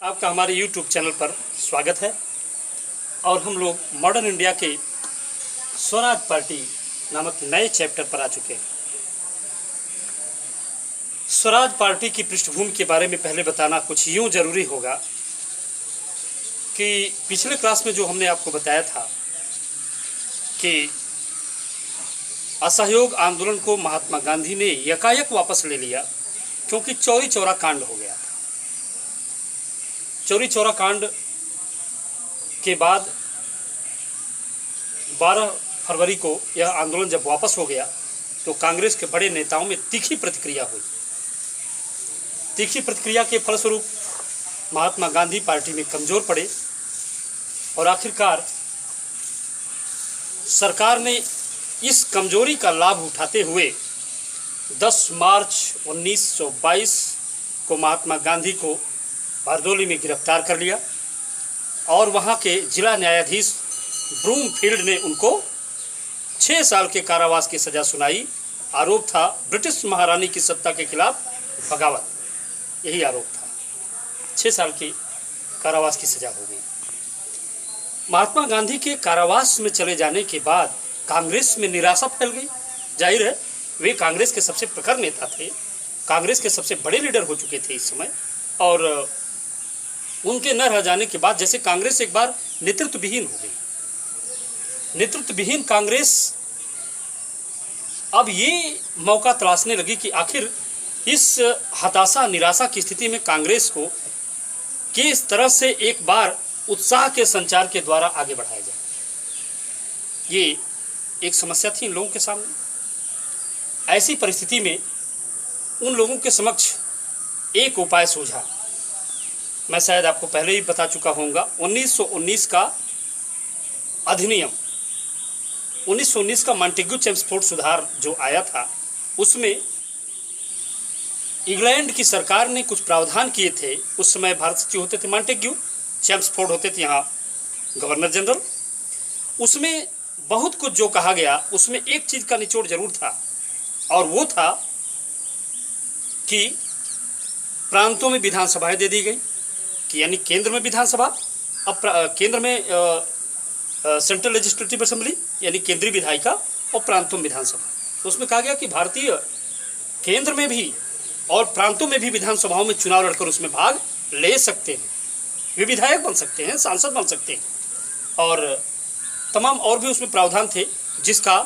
आपका हमारे YouTube channel पर स्वागत है। और हम लोग मॉडर्न इंडिया के स्वराज पार्टी नामक नए चैप्टर पर आ चुके हैं। स्वराज पार्टी की पृष्ठभूमि के बारे में पहले बताना कुछ यूँ जरूरी होगा कि पिछले क्लास में जो हमने आपको बताया था कि असहयोग आंदोलन को महात्मा गांधी ने यकायक वापस ले लिया क्योंकि चौरी चौरा कांड हो गया था। चौरी चौरा कांड के बाद 12 फरवरी को यह आंदोलन जब वापस हो गया तो कांग्रेस के बड़े नेताओं में तीखी प्रतिक्रिया हुई। तीखी प्रतिक्रिया के फलस्वरूप महात्मा गांधी पार्टी में कमजोर पड़े और आखिरकार सरकार ने इस कमजोरी का लाभ उठाते हुए 10 मार्च 1922 को महात्मा गांधी को बारदोली में गिरफ्तार कर लिया और वहां के जिला न्यायाधीश ब्रूमफील्ड ने उनको 6 साल के कारावास की सजा सुनाई। आरोप था ब्रिटिश महारानी की सत्ता के खिलाफ बगावत, यही आरोप था। 6 साल की कारावास की सजा हो गई। महात्मा गांधी के कारावास में चले जाने के बाद कांग्रेस में निराशा फैल गई। जाहिर है वे कांग्रेस के सबसे प्रखर नेता थे, कांग्रेस के सबसे बड़े लीडर हो चुके थे इस समय, और उनके न रह जाने के बाद जैसे कांग्रेस एक बार नेतृत्व विहीन हो गई। नेतृत्व विहीन कांग्रेस अब ये मौका तलाशने लगी कि आखिर इस हताशा निराशा की स्थिति में कांग्रेस को किस तरह से एक बार उत्साह के संचार के द्वारा आगे बढ़ाया जाए। ये एक समस्या थी इन लोगों के सामने। ऐसी परिस्थिति में उन लोगों के समक्ष एक उपाय सूझा। मैं शायद आपको पहले ही बता चुका होऊंगा। 1919 का अधिनियम, 1919 का मॉन्टेग्यू चेम्सफोर्ड सुधार जो आया था, उसमें इंग्लैंड की सरकार ने कुछ प्रावधान किए थे। उस समय भारत सचिव होते थे मॉन्टेग्यू, चेम्सफोर्ड होते थे यहाँ गवर्नर जनरल। उसमें बहुत कुछ जो कहा गया उसमें एक चीज़ का निचोड़ जरूर था, और वो था कि प्रांतों में विधानसभाएं दे दी गई, कि यानी केंद्र में विधानसभा, अब केंद्र में सेंट्रल लेजिस्लेटिव असेंबली यानी केंद्रीय विधायिका, और प्रांतों में विधानसभा। तो उसमें कहा गया कि भारतीय केंद्र में भी और प्रांतों में भी विधानसभाओं में चुनाव लड़कर उसमें भाग ले सकते हैं। वे विधायक बन सकते हैं, सांसद बन सकते हैं, और तमाम और भी उसमें प्रावधान थे जिसका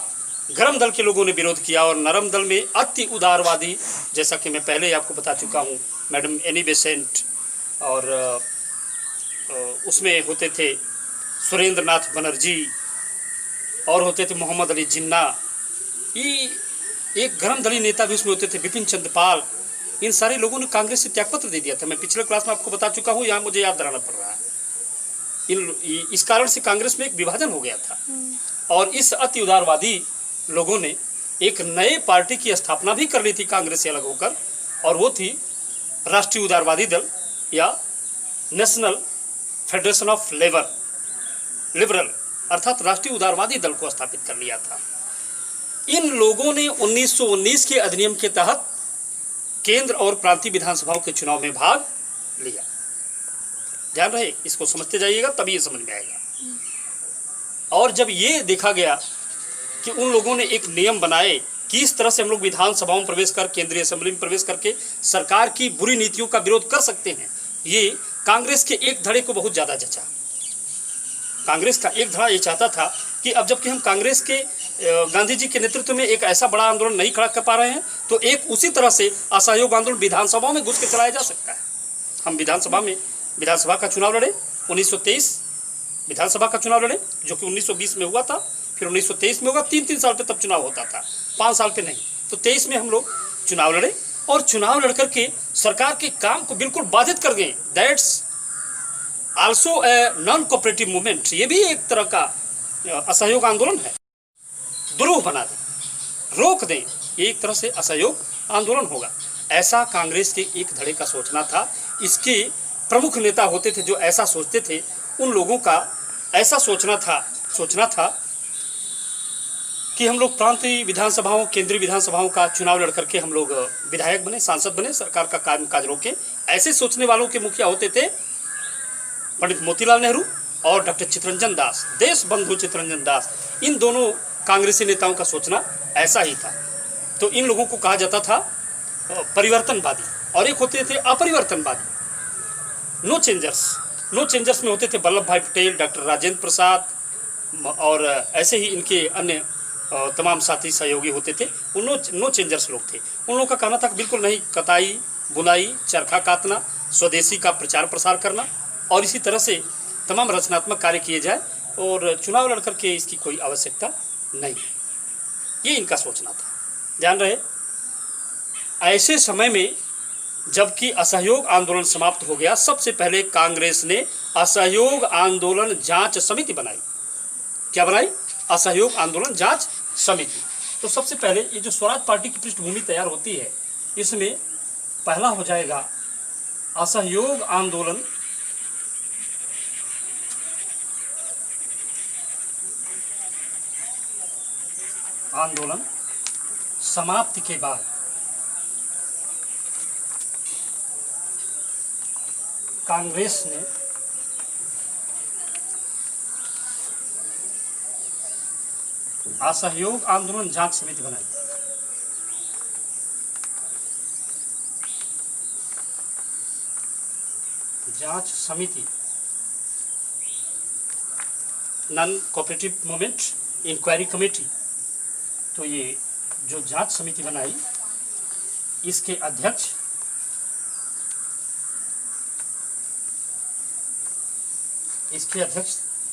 गरम दल के लोगों ने विरोध किया। और नरम दल में अति उदारवादी, जैसा कि मैं पहले ही आपको बता चुका हूँ, मैडम एनी बेसेंट, और उसमें होते थे सुरेंद्र नाथ बनर्जी, और होते थे मोहम्मद अली जिन्ना। ये एक गरम दली नेता भी उसमें होते थे, बिपिन चंद्र पाल। इन सारे लोगों ने कांग्रेस से त्यागपत्र दे दिया था। मैं पिछले क्लास में आपको बता चुका हूँ, यहाँ मुझे याद दिलाना पड़ रहा है। इस कारण से कांग्रेस में एक विभाजन हो गया था, और इस अति उदारवादी लोगों ने एक नए पार्टी की स्थापना भी कर ली थी कांग्रेस से अलग होकर, और वो थी राष्ट्रीय उदारवादी दल या नेशनल फेडरेशन ऑफ लिबरल, अर्थात राष्ट्रीय उदारवादी दल को स्थापित कर लिया था। इन लोगों ने 1919 के अधिनियम के तहत केंद्र और प्रांतीय विधानसभाओं के चुनाव में भाग लिया। ध्यान रहे, इसको समझते जाइएगा तभी ये समझ में आएगा। और जब ये देखा गया कि उन लोगों ने एक नियम बनाए कि इस तरह से हम लोग विधानसभाओं में प्रवेश कर, केंद्रीय असेंबली में प्रवेश करके सरकार की बुरी नीतियों का विरोध कर सकते हैं, ये कांग्रेस के एक धड़े को बहुत ज़्यादा जचा। कांग्रेस का एक धड़ा ये चाहता था कि अब जबकि हम कांग्रेस के गांधी जी के नेतृत्व में एक ऐसा बड़ा आंदोलन नहीं खड़ा कर पा रहे हैं, तो एक उसी तरह से असहयोग आंदोलन विधानसभाओं में घुस के चलाया जा सकता है। हम विधानसभा का चुनाव लड़े, 1923 विधानसभा का चुनाव लड़े, जो कि 1920 में हुआ था, फिर 1923 में होगा। 3-3 साल पे तब चुनाव होता था, 5 साल पे नहीं। तो 23 में हम लोग चुनाव लड़े, और चुनाव लड़ करके सरकार के काम को बिल्कुल बाधित कर गए। That's also a non cooperative movement. ये भी एक तरह का असहयोग आंदोलन है। दुरूह बना दें, रोक दें, ये एक तरह से असहयोग आंदोलन होगा। ऐसा कांग्रेस के एक धड़े का सोचना था। इसके प्रमुख नेता होते थे जो ऐसा सोचते थे। उन लोगों का ऐसा सोचना था कि हम लोग प्रांतीय विधानसभाओं, केंद्रीय विधानसभाओं का चुनाव लड़ करके हम लोग विधायक बने, सांसद बने, सरकार का काम काज रोके। ऐसे सोचने वालों के मुखिया होते थे पंडित मोतीलाल नेहरू और डॉक्टर चित्तरंजन दास, देश बंधु चित्तरंजन दास, इन दोनों कांग्रेसी नेताओं का सोचना ऐसा ही था। तो इन लोगों को कहा जाता था परिवर्तनवादी, और एक होते थे अपरिवर्तनवादी, नो चेंजर्स। नो चेंजर्स में होते थे वल्लभ भाई पटेल, डॉक्टर राजेंद्र प्रसाद और ऐसे ही इनके अन्य तमाम साथी सहयोगी होते थे। वो नो चेंजर्स लोग थे। उन लोगों का कहना था कि बिल्कुल नहीं, कताई बुनाई, चरखा कातना, स्वदेशी का प्रचार प्रसार करना और इसी तरह से तमाम रचनात्मक कार्य किए जाए और चुनाव लड़ करके इसकी कोई आवश्यकता नहीं। ये इनका सोचना था। जान रहे, ऐसे समय में जबकि असहयोग आंदोलन समाप्त हो गया, सबसे पहले कांग्रेस ने असहयोग आंदोलन जांच समिति बनाई। क्या बनाई? असहयोग आंदोलन जांच समिति। तो सबसे पहले ये जो स्वराज पार्टी की पृष्ठभूमि तैयार होती है, इसमें पहला हो जाएगा असहयोग आंदोलन समाप्ति के बाद कांग्रेस ने असहयोग आंदोलन जांच समिति बनाई। जांच समिति, non cooperative movement inquiry committee. तो ये जो जांच समिति बनाई, इसके अध्यक्ष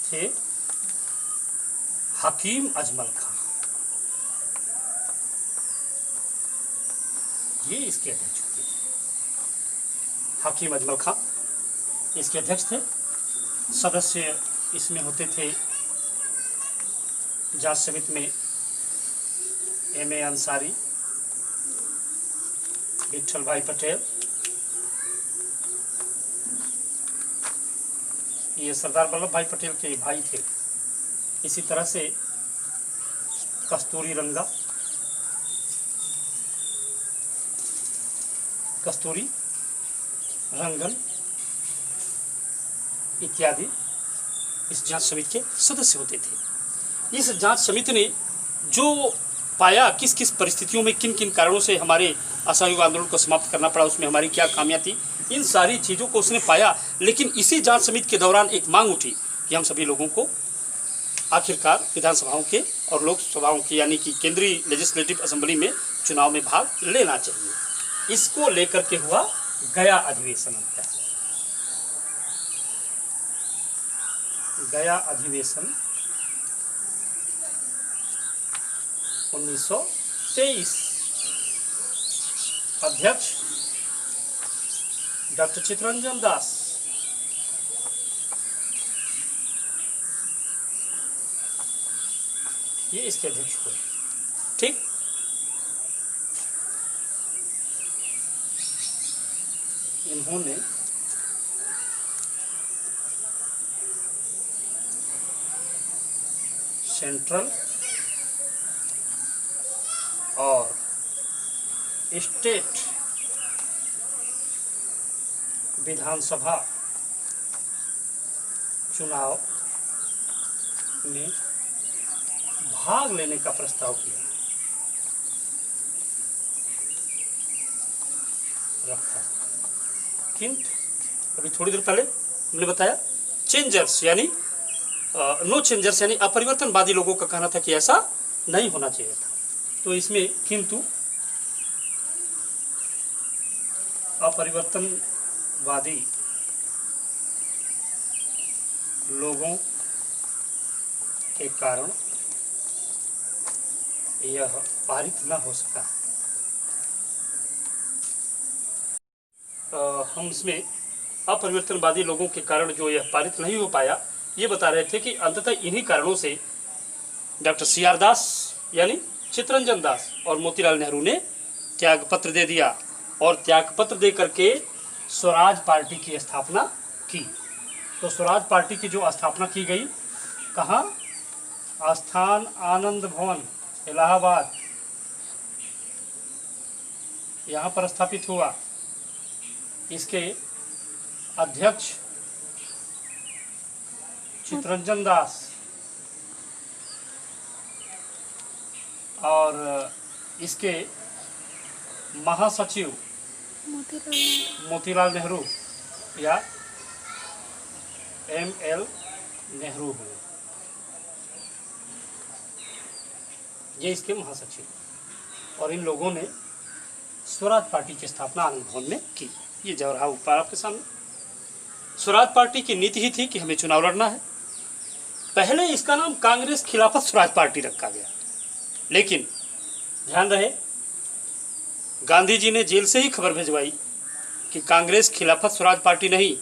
थे हकीम अजमल खां। ये इसके अध्यक्ष होते थे, हकीम अजमल खां इसके अध्यक्ष थे। सदस्य इसमें होते थे जांच समिति में M.A. अंसारी, विठल भाई पटेल, ये सरदार वल्लभ भाई पटेल के भाई थे। इसी तरह से कस्तूरी रंगन इत्यादि इस जांच समिति के सदस्य होते थे। इस जांच समिति ने जो पाया, किस किस परिस्थितियों में किन किन कारणों से हमारे असहयोग आंदोलन को समाप्त करना पड़ा, उसमें हमारी क्या खामियां थी, इन सारी चीज़ों को उसने पाया। लेकिन इसी जांच समिति के दौरान एक मांग उठी कि हम सभी लोगों को आखिरकार विधानसभाओं के और लोकसभाओं के यानी कि केंद्रीय लेजिस्लेटिव असेंबली में चुनाव में भाग लेना चाहिए। इसको लेकर के हुआ गया अधिवेशन। गया अधिवेशन 1923। अध्यक्ष डॉक्टर चित्तरंजन दास। ये इसके अध्यक्ष हुए। ठीक, इन्होंने सेंट्रल और स्टेट विधानसभा चुनाव में भाग लेने का प्रस्ताव किया, रखा। किंतु अभी थोड़ी देर पहले हमने बताया चेंजर्स यानी नो चेंजर्स यानी अपरिवर्तनवादी लोगों का कहना था कि ऐसा नहीं होना चाहिए था। तो इसमें किंतु अपरिवर्तनवादी लोगों के कारण यह पारित न हो सका। हम इसमें अपरिवर्तनवादी लोगों के कारण जो यह पारित नहीं हो पाया, ये बता रहे थे कि अंततः इन्हीं कारणों से डॉक्टर C.R. दास यानी चित्तरंजन दास और मोतीलाल नेहरू ने त्यागपत्र दे दिया और त्यागपत्र दे करके स्वराज पार्टी की स्थापना की। तो स्वराज पार्टी की जो स्थापना की गई, कहाँ? आस्थान आनंद भवन इलाहाबाद, यहाँ पर स्थापित हुआ। इसके अध्यक्ष चितरंजन दास और इसके महासचिव मोतीलाल नेहरू या ML नेहरू हुए, ये इसके महासचिव। और इन लोगों ने स्वराज पार्टी की स्थापना आनंद भवन में की। ये जो रहा ऊपर आपके सामने, स्वराज पार्टी की नीति ही थी कि हमें चुनाव लड़ना है। पहले इसका नाम कांग्रेस खिलाफत स्वराज पार्टी रखा गया, लेकिन ध्यान रहे गांधी जी ने जेल से ही खबर भिजवाई कि कांग्रेस खिलाफत स्वराज पार्टी नहीं,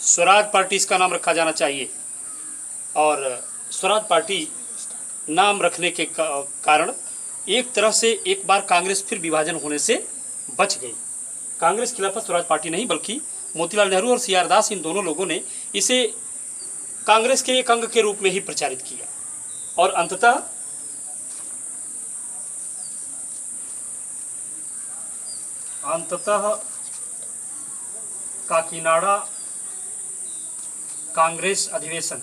स्वराज पार्टी इसका नाम रखा जाना चाहिए। और स्वराज पार्टी नाम रखने के कारण एक तरह से एक बार कांग्रेस फिर विभाजन होने से बच गई। कांग्रेस खिलाफत स्वराज पार्टी नहीं, बल्कि मोतीलाल नेहरू और CR दास, इन दोनों लोगों ने इसे कांग्रेस के एक अंग के रूप में ही प्रचारित किया। और अंततः काकीनाडा कांग्रेस अधिवेशन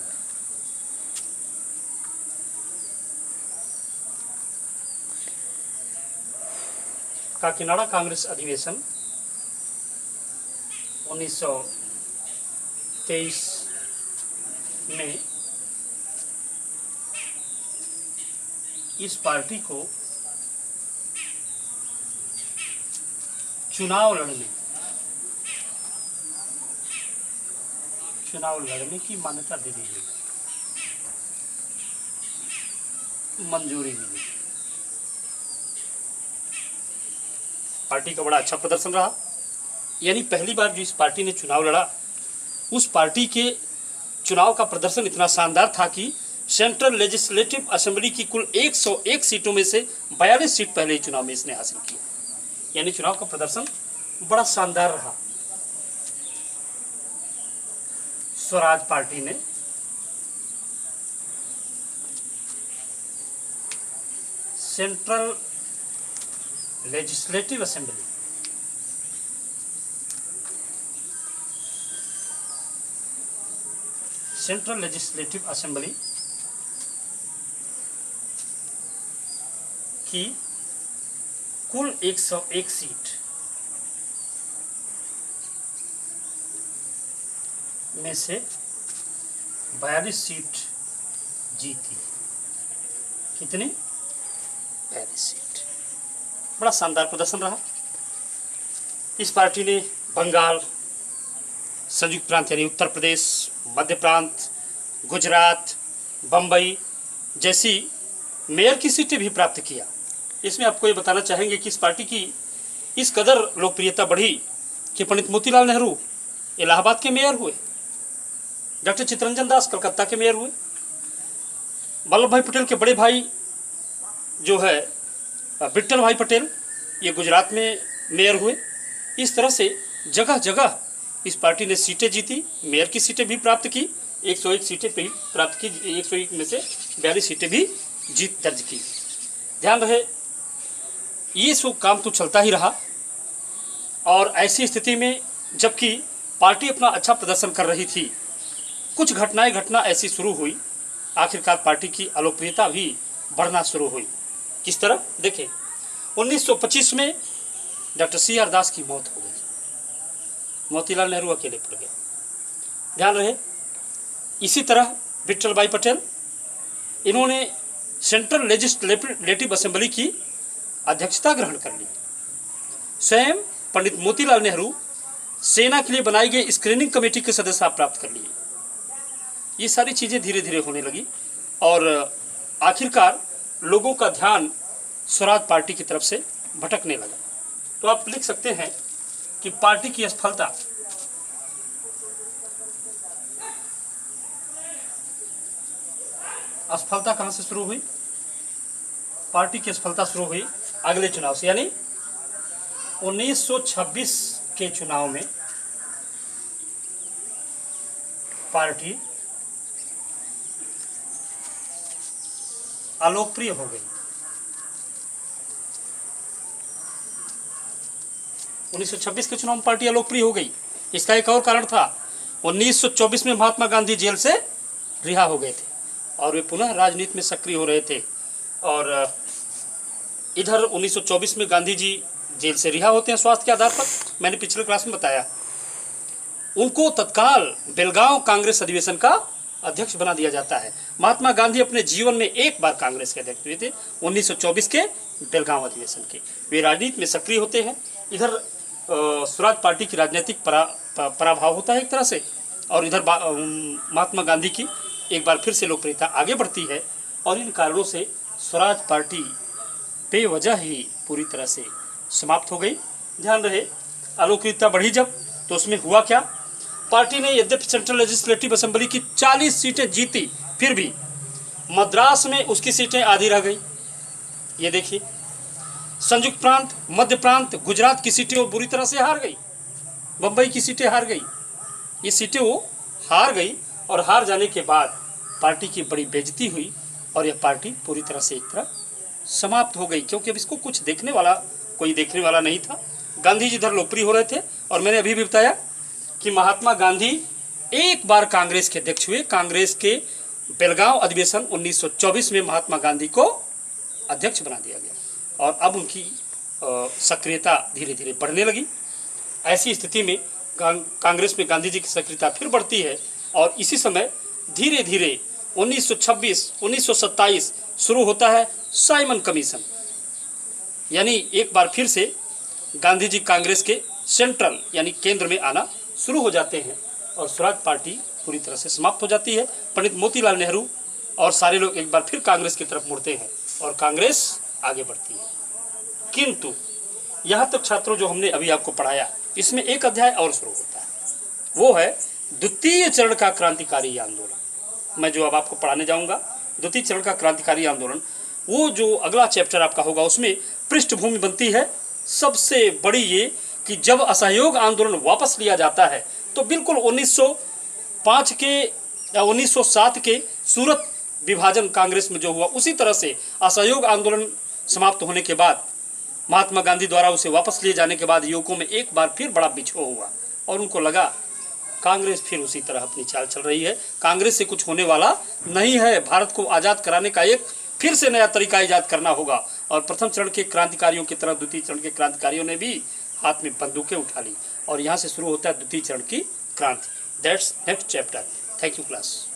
काकीनाडा कांग्रेस अधिवेशन 1923 में इस पार्टी को चुनाव लड़ने की मान्यता दे दी गई, मंजूरी मिली। पार्टी का बड़ा अच्छा प्रदर्शन रहा, यानी पहली बार जो इस पार्टी ने चुनाव लड़ा, उस पार्टी के चुनाव का प्रदर्शन इतना शानदार था कि सेंट्रल लेजिस्लेटिव असेंबली की कुल 101 सीटों में से 42 सीट पहले ही चुनाव में इसने हासिल की। यानी चुनाव का प्रदर्शन बड़ा शानदार रहा। स्वराज पार्टी ने सेंट्रल लेजिस्लेटिव असेंबली की कुल 101 सीट में से 42 सीट जीती। कितनी? 42 सीट। बड़ा शानदार प्रदर्शन रहा। इस पार्टी ने बंगाल, संयुक्त प्रांत यानी उत्तर प्रदेश, मध्य प्रांत, गुजरात, बम्बई जैसी मेयर की सीटें भी प्राप्त किया। इसमें आपको ये बताना चाहेंगे कि इस पार्टी की इस कदर लोकप्रियता बढ़ी कि पंडित मोतीलाल नेहरू इलाहाबाद के मेयर हुए, डॉक्टर चितरंजन दास कलकत्ता के मेयर हुए, वल्लभ भाई पटेल के बड़े भाई जो है विट्ठल भाई पटेल, ये गुजरात में मेयर हुए। इस तरह से जगह जगह इस पार्टी ने सीटें जीती, मेयर की सीटें भी प्राप्त की, 101 सीटें भी प्राप्त की, 101 में से 42 सीटें भी जीत दर्ज की। ध्यान रहे ये सब काम तो चलता ही रहा। और ऐसी स्थिति में जबकि पार्टी अपना अच्छा प्रदर्शन कर रही थी, कुछ घटना ऐसी शुरू हुई, आखिरकार पार्टी की अलोकप्रियता भी बढ़ना शुरू हुई। किस तरह देखें, 1925 में डॉक्टर CR दास की मौत हो गई, मोतीलाल नेहरू अकेले पड़ गए। ध्यान रहे इसी तरह विट्ठल भाई पटेल, इन्होंने सेंट्रल लेजिस्लेटिव असेंबली की अध्यक्षता ग्रहण कर ली। स्वयं पंडित मोतीलाल नेहरू सेना के लिए बनाई गई स्क्रीनिंग कमेटी के सदस्य प्राप्त कर लिए। ये सारी चीज़ें धीरे धीरे होने लगी और आखिरकार लोगों का ध्यान स्वराज पार्टी की तरफ से भटकने लगा। तो आप लिख सकते हैं कि पार्टी की असफलता कहां से शुरू हुई? पार्टी की असफलता शुरू हुई अगले चुनाव से, यानी 1926 के चुनाव में पार्टी अलोकप्रिय हो गई। 1926 के चुनाव में पार्टी अलोकप्रिय हो गई। इसका एक और कारण था, 1924 में महात्मा गांधी जेल से रिहा हो गए थे और वे पुनः राजनीति में सक्रिय हो रहे थे। और इधर 1924 में गांधी जी जेल से रिहा होते हैं स्वास्थ्य के आधार पर, मैंने पिछले क्लास में बताया। उनको तत्काल बेलगांव कांग्रेस अधिवेशन का अध्यक्ष बना दिया जाता है। महात्मा गांधी अपने जीवन में एक बार कांग्रेस के अध्यक्ष हुए थे, 1924 के बेलगांव अधिवेशन के। वे राजनीति में सक्रिय होते हैं। इधर स्वराज पार्टी की राजनीतिक पराभव होता है एक तरह से, और इधर महात्मा गांधी की एक बार फिर से लोकप्रियता आगे बढ़ती है। और इन कारणों से स्वराज पार्टी बेवजह ही पूरी तरह से समाप्त हो गई। ध्यान रहे, अलोकप्रियता बढ़ी जब, तो उसमें हुआ क्या, पार्टी ने यद्यपि सेंट्रल लेजिस्लेटिव असेंबली की 40 सीटें जीती, फिर भी मद्रास में उसकी सीटें आधी रह गई। ये देखिए, संयुक्त प्रांत, मध्य प्रांत, गुजरात की सीटें वो बुरी तरह से हार गई, बम्बई की सीटें हार गई। ये सीटें वो हार गई और हार जाने के बाद पार्टी की बड़ी बेइज्जती हुई और यह पार्टी पूरी तरह से एक तरह समाप्त हो गई, क्योंकि अब इसको कुछ कोई देखने वाला नहीं था। गांधी जी इधर लोकप्रिय हो रहे थे और मैंने अभी भी बताया कि महात्मा गांधी एक बार कांग्रेस के अध्यक्ष हुए। कांग्रेस के बेलगांव अधिवेशन 1924 में महात्मा गांधी को अध्यक्ष बना दिया गया और अब उनकी सक्रियता धीरे धीरे बढ़ने लगी। ऐसी स्थिति में कांग्रेस में गांधी जी की सक्रियता फिर बढ़ती है और इसी समय धीरे धीरे 1926, 1927 शुरू होता है साइमन कमीशन, यानी एक बार फिर से गांधी जी कांग्रेस के सेंट्रल यानी केंद्र में आना शुरू हो जाते हैं और स्वराज पार्टी पूरी तरह से समाप्त हो जाती है। पंडित मोतीलाल नेहरू और सारे लोग एक बार फिर कांग्रेस की तरफ मुड़ते हैं और कांग्रेस आगे बढ़ती है। किंतु यहाँ तक छात्रों जो हमने अभी आपको पढ़ाया, इसमें एक अध्याय और शुरू होता है, वो है द्वितीय चरण का क्रांतिकारी आंदोलन। मैं जो अब आपको पढ़ाने जाऊंगा, द्वितीय चरण का क्रांतिकारी आंदोलन, वो जो अगला चैप्टर आपका होगा, उसमें पृष्ठभूमि बनती है सबसे बड़ी ये कि जब असहयोग आंदोलन वापस लिया जाता है तो बिल्कुल 1907 के सूरत विभाजन कांग्रेस में जो हुआ, उसी तरह से असहयोग आंदोलन समाप्त होने के बाद, महात्मा गांधी द्वारा उसे वापस लिए जाने के बाद युवकों में एक बार फिर बड़ा बिछोह हुआ और उनको लगा कांग्रेस फिर उसी तरह अपनी चाल चल रही है, कांग्रेस से कुछ होने वाला नहीं है, भारत को आज़ाद कराने का एक फिर से नया तरीका ईजाद करना होगा। और प्रथम चरण के क्रांतिकारियों की तरह द्वितीय चरण के क्रांतिकारियों ने भी हाथ में बंदूकें उठा ली और यहाँ से शुरू होता है द्वितीय चरण की क्रांति। That's next chapter. Thank you class.